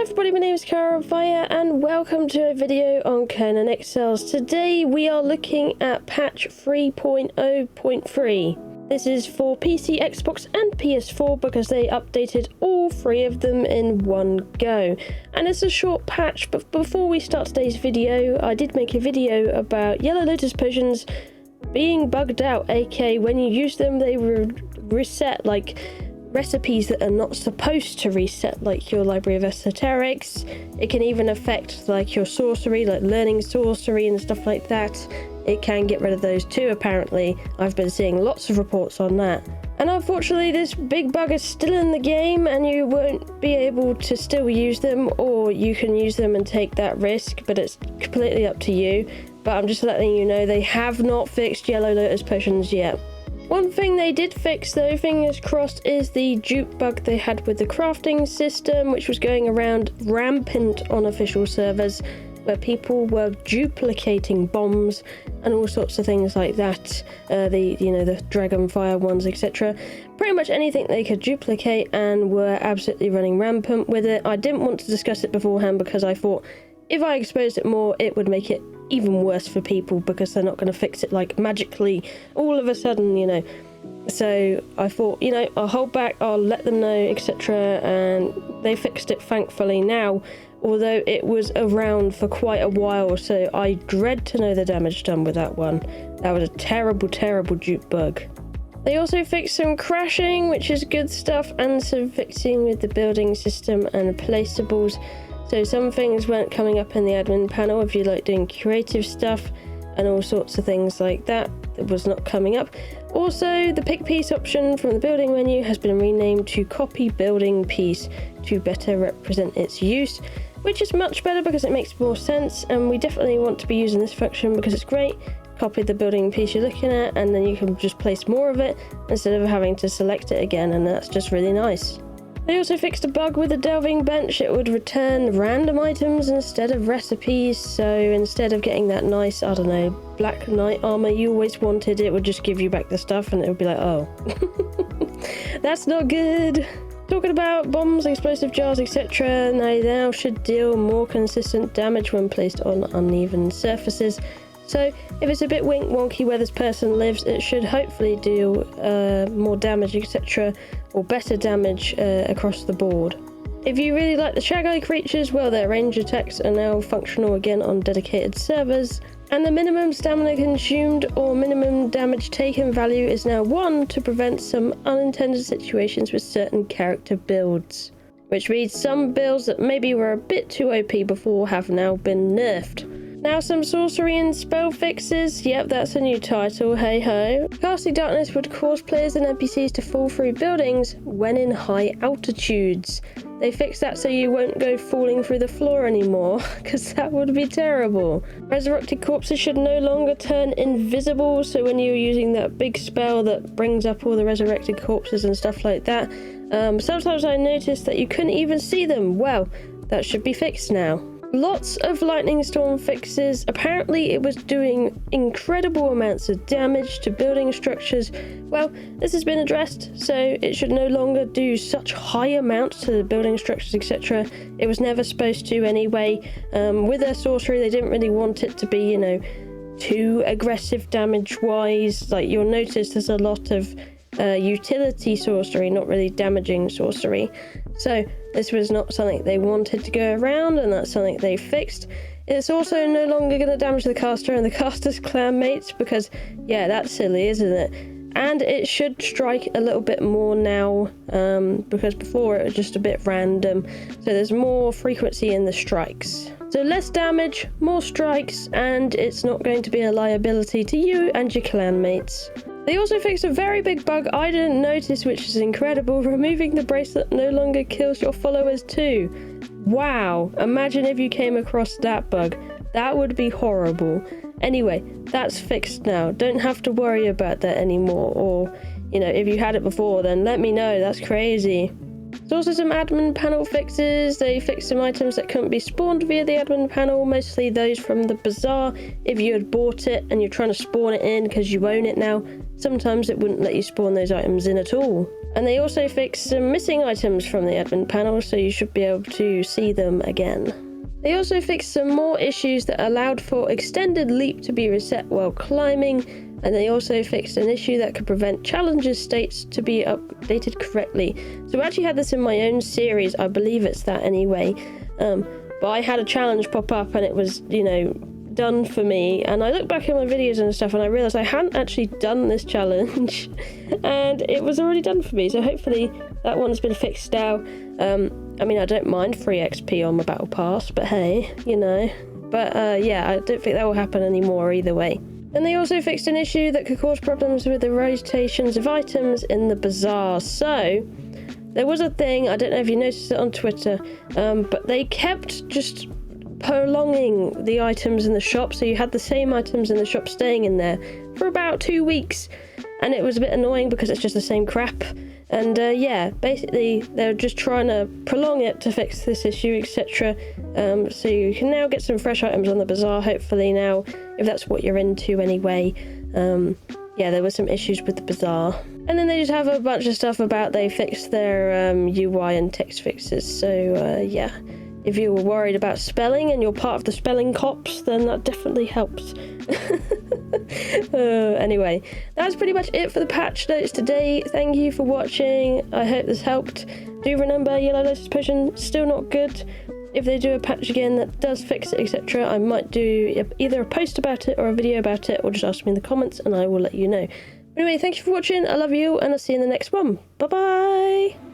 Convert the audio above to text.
everybody, my name is Kiahonfire and welcome to a video on Conan Exiles. Today we are looking at patch 3.0.3. This is for PC, Xbox and PS4 because they updated all three of them in one go. And it's a short patch, but before we start today's video, I did make a video about yellow lotus potions being bugged out, aka when you use them they reset like recipes that are not supposed to reset, like your library of esoterics. It can even affect like your sorcery, like learning sorcery and stuff like that. It can get rid of those too, apparently. I've been seeing lots of reports on that. And unfortunately this big bug is still in the game and you won't be able to still use them, or you can use them and take that risk, but it's completely up to you. But I'm just letting you know they have not fixed yellow lotus potions yet. One thing they did fix though, fingers crossed, is the dupe bug they had with the crafting system, which was going around rampant on official servers, where people were duplicating bombs and all sorts of things like that. The Dragonfire ones, etc. Pretty much anything they could duplicate, and were absolutely running rampant with it. I didn't want to discuss it beforehand because I thought if I exposed it more, it would make it even worse for people because they're not going to fix it like magically all of a sudden, So I thought, I'll hold back, I'll let them know, etc. And they fixed it thankfully now, although it was around for quite a while, so I dread to know the damage done with that one. That was a terrible, terrible dupe bug. They also fixed some crashing, which is good stuff, and some fixing with the building system and placeables. So some things weren't coming up in the admin panel if you like doing creative stuff and all sorts of things like that. It was not coming up. Also, the pick piece option from the building menu has been renamed to copy building piece to better represent its use, which is much better because it makes more sense, and we definitely want to be using this function because it's great. Copy the building piece you're looking at and then you can just place more of it instead of having to select it again, and that's just really nice. They also fixed a bug with the delving bench. It would return random items instead of recipes, so instead of getting that nice, black knight armor you always wanted, it would just give you back the stuff and it would be like, oh. That's not good. Talking about bombs, explosive jars, etc. They now should deal more consistent damage when placed on uneven surfaces. So if it's a bit wonky where this person lives, it should hopefully do more damage, etc. or better damage across the board. If you really like the shag-eye creatures, well, their range attacks are now functional again on dedicated servers. And the minimum stamina consumed or minimum damage taken value is now 1 to prevent some unintended situations with certain character builds. Which means some builds that maybe were a bit too OP before have now been nerfed. Now some sorcery and spell fixes. Yep, that's a new title, hey ho. Casting darkness would cause players and NPCs to fall through buildings when in high altitudes. They fixed that so you won't go falling through the floor anymore, because that would be terrible. Resurrected corpses should no longer turn invisible, so when you're using that big spell that brings up all the resurrected corpses and stuff like that, sometimes I noticed that you couldn't even see them. Well, that should be fixed now. Lots of lightning storm fixes. Apparently it was doing incredible amounts of damage to building structures. Well, this has been addressed, so it should no longer do such high amounts to the building structures, etc. It was never supposed to anyway. With their sorcery, they didn't really want it to be, too aggressive damage-wise. Like, you'll notice there's a lot of utility sorcery, not really damaging sorcery. So this was not something they wanted to go around, and that's something they fixed. It's also no longer going to damage the caster and the caster's clan mates because, yeah, that's silly, isn't it? And it should strike a little bit more now, because before it was just a bit random. So there's more frequency in the strikes. So less damage, more strikes, and it's not going to be a liability to you and your clan mates. They also fixed a very big bug I didn't notice, which is incredible. Removing the bracelet no longer kills your followers too. Wow, imagine if you came across that bug. That would be horrible. Anyway, that's fixed now. Don't have to worry about that anymore. Or, if you had it before, then let me know. That's crazy. There's also some admin panel fixes. They fixed some items that couldn't be spawned via the admin panel, mostly those from the bazaar. If you had bought it and you're trying to spawn it in because you own it now, sometimes it wouldn't let you spawn those items in at all. And they also fixed some missing items from the admin panel, so you should be able to see them again. They also fixed some more issues that allowed for extended leap to be reset while climbing, and they also fixed an issue that could prevent challenges states to be updated correctly. So I actually had this in my own series, I believe it's that anyway, but I had a challenge pop up and it was, you know, done for me, and I looked back at my videos and stuff and I realised I hadn't actually done this challenge and it was already done for me, so hopefully that one's been fixed now. I mean, I don't mind free XP on my battle pass, but hey, you know. But yeah, I don't think that will happen anymore either way. And they also fixed an issue that could cause problems with the rotations of items in the bazaar. So there was a thing, I don't know if you noticed it on Twitter, but they kept just prolonging the items in the shop, so you had the same items in the shop staying in there for about 2 weeks, and it was a bit annoying because it's just the same crap. And yeah, basically they're just trying to prolong it to fix this issue, etc. So you can now get some fresh items on the bazaar, hopefully now, if that's what you're into anyway. Yeah, there were some issues with the bazaar. And then they just have a bunch of stuff about they fixed their UI and text fixes, so yeah. If you were worried about spelling and you're part of the spelling cops, then that definitely helps. Anyway, that's pretty much it for the patch notes today. Thank you for watching. I hope this helped. Do remember, Yellow Lotus Potion, still not good. If they do a patch again that does fix it, etc., I might do either a post about it or a video about it, or just ask me in the comments and I will let you know. Anyway, thank you for watching. I love you, and I'll see you in the next one. Bye-bye!